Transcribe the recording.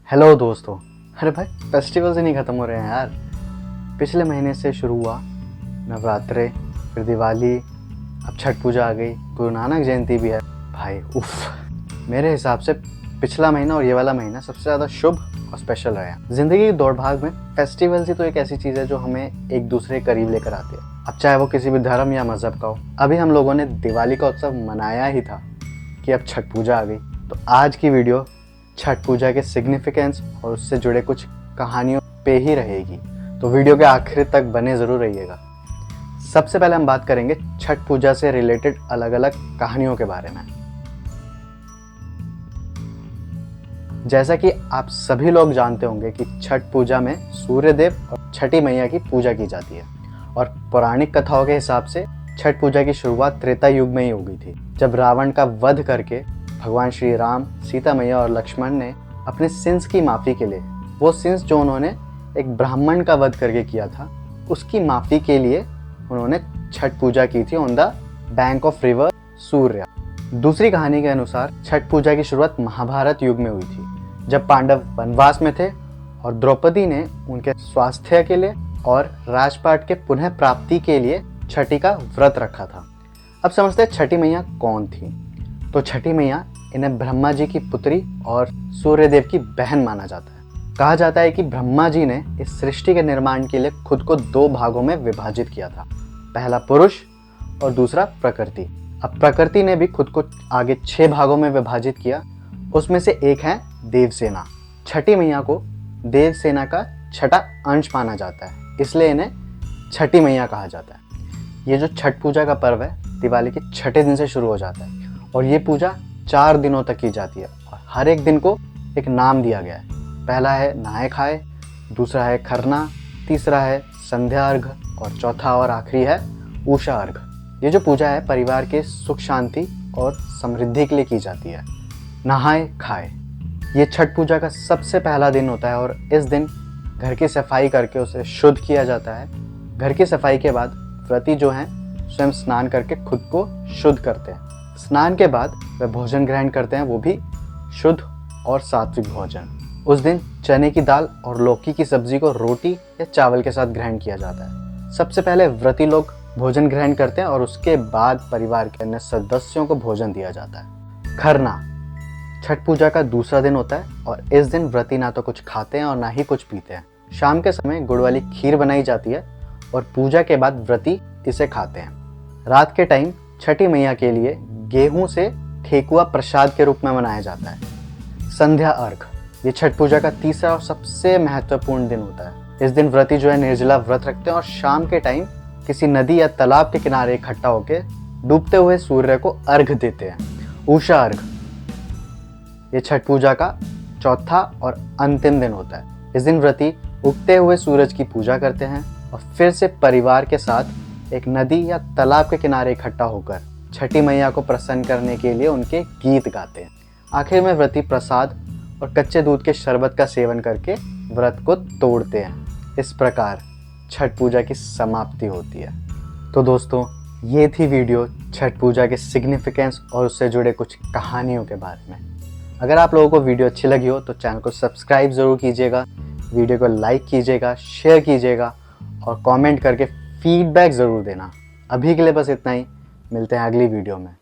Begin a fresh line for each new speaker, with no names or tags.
Hello दोस्तों। अरे भाई, फेस्टिवल्स ही नहीं ख़त्म हो रहे हैं यार। पिछले महीने से शुरू हुआ नवरात्रे, फिर दिवाली, अब छठ पूजा आ गई, गुरु नानक जयंती भी है। भाई उफ, मेरे हिसाब से पिछला महीना और ये वाला महीना सबसे ज़्यादा शुभ और स्पेशल रहा है। ज़िंदगी की दौड़ भाग में फेस्टिवल्स ही तो एक ऐसी चीज़ है जो हमें एक दूसरे के करीब लेकर आती है। अब चाहे वो किसी भी धर्म या मज़हब का हो। अभी हम लोगों ने दिवाली का उत्सव मनाया ही था कि अब छठ पूजा आ गई। तो आज की वीडियो छठ पूजा के सिग्निफिकेंस और उससे जुड़े कुछ कहानियों पे ही रहेगी, तो वीडियो के आखिर तक बने ज़रूर रहिएगा। सबसे पहले हम बात करेंगे छठ पूजा से रिलेटेड अलग अलग कहानियों के बारे में। जैसा कि आप सभी लोग जानते होंगे कि छठ पूजा में सूर्य देव और छठी मैया की पूजा की जाती है, और पौराणिक कथाओं के हिसाब से छठ पूजा की शुरुआत त्रेता युग में ही हो गई थी, जब रावण का वध करके भगवान श्री राम, सीता मैया और लक्ष्मण ने अपने सिंस की माफ़ी के लिए, वो सिंस जो उन्होंने एक ब्राह्मण का वध करके किया था, उसकी माफ़ी के लिए उन्होंने छठ पूजा की थी on the bank of river Surya. दूसरी कहानी के अनुसार छठ पूजा की शुरुआत महाभारत युग में हुई थी, जब पांडव वनवास में थे और द्रौपदी ने उनके स्वास्थ्य के लिए और राजपाट के पुनः प्राप्ति के लिए छठी का व्रत रखा था। अब समझते हैं छठी मैया कौन थी। तो छठी मैया, इन्हें ब्रह्मा जी की पुत्री और सूर्यदेव की बहन माना जाता है। कहा जाता है कि ब्रह्मा जी ने इस सृष्टि के निर्माण के लिए खुद को दो भागों में विभाजित किया था, पहला पुरुष और दूसरा प्रकृति। अब प्रकृति ने भी खुद को आगे 6 भागों में विभाजित किया, उसमें से एक है देवसेना। छठी मैया को देवसेना का छठा अंश माना जाता है, इसलिए इन्हें छठी मैया कहा जाता है। ये जो छठ पूजा का पर्व है, दिवाली के छठे दिन से शुरू हो जाता है और ये पूजा 4 दिनों तक की जाती है और हर एक दिन को एक नाम दिया गया है। पहला है नहाए खाए, दूसरा है खरना, तीसरा है संध्या अर्घ और चौथा और आखिरी है उषा अर्घ। ये जो पूजा है परिवार के सुख शांति और समृद्धि के लिए की जाती है। नहाए खाए, ये छठ पूजा का सबसे पहला दिन होता है और इस दिन घर की सफाई करके उसे शुद्ध किया जाता है। घर की सफाई के बाद व्रती जो हैं स्वयं स्नान करके खुद को शुद्ध करते हैं। स्नान के बाद वे भोजन ग्रहण करते हैं, वो भी शुद्ध और सात्विक भोजन। उस दिन चने की दाल और लौकी की सब्जी को रोटी या चावल के साथ ग्रहण किया जाता है। सबसे पहले व्रती लोग भोजन ग्रहण करते हैं और उसके बाद परिवार के अन्य सदस्यों को भोजन दिया जाता है। खरना छठ पूजा का दूसरा दिन होता है और इस दिन व्रती ना तो कुछ खाते हैं और ना ही कुछ पीते हैं। शाम के समय गुड़ वाली खीर बनाई जाती है और पूजा के बाद व्रती इसे खाते हैं। रात के टाइम छठी मैया के लिए गेहूं से ठेकुआ प्रसाद के रूप में मनाया जाता है। संध्या अर्घ, ये छठ पूजा का तीसरा और सबसे महत्वपूर्ण दिन होता है। इस दिन व्रती जो है निर्जला व्रत रखते हैं और शाम के टाइम किसी नदी या तालाब के किनारे इकट्ठा होकर डूबते हुए सूर्य को अर्घ देते हैं। उषा अर्घ, ये छठ पूजा का चौथा और अंतिम दिन होता है। इस दिन व्रती उगते हुए सूरज की पूजा करते हैं और फिर से परिवार के साथ एक नदी या तालाब के किनारे इकट्ठा होकर छठी मैया को प्रसन्न करने के लिए उनके गीत गाते हैं। आखिर में व्रती प्रसाद और कच्चे दूध के शरबत का सेवन करके व्रत को तोड़ते हैं। इस प्रकार छठ पूजा की समाप्ति होती है। तो दोस्तों, ये थी वीडियो छठ पूजा के सिग्निफिकेंस और उससे जुड़े कुछ कहानियों के बारे में। अगर आप लोगों को वीडियो अच्छी लगी हो तो चैनल को सब्सक्राइब ज़रूर कीजिएगा, वीडियो को लाइक कीजिएगा, शेयर कीजिएगा और कमेंट करके फीडबैक ज़रूर देना। अभी के लिए बस इतना ही, मिलते हैं अगली वीडियो में।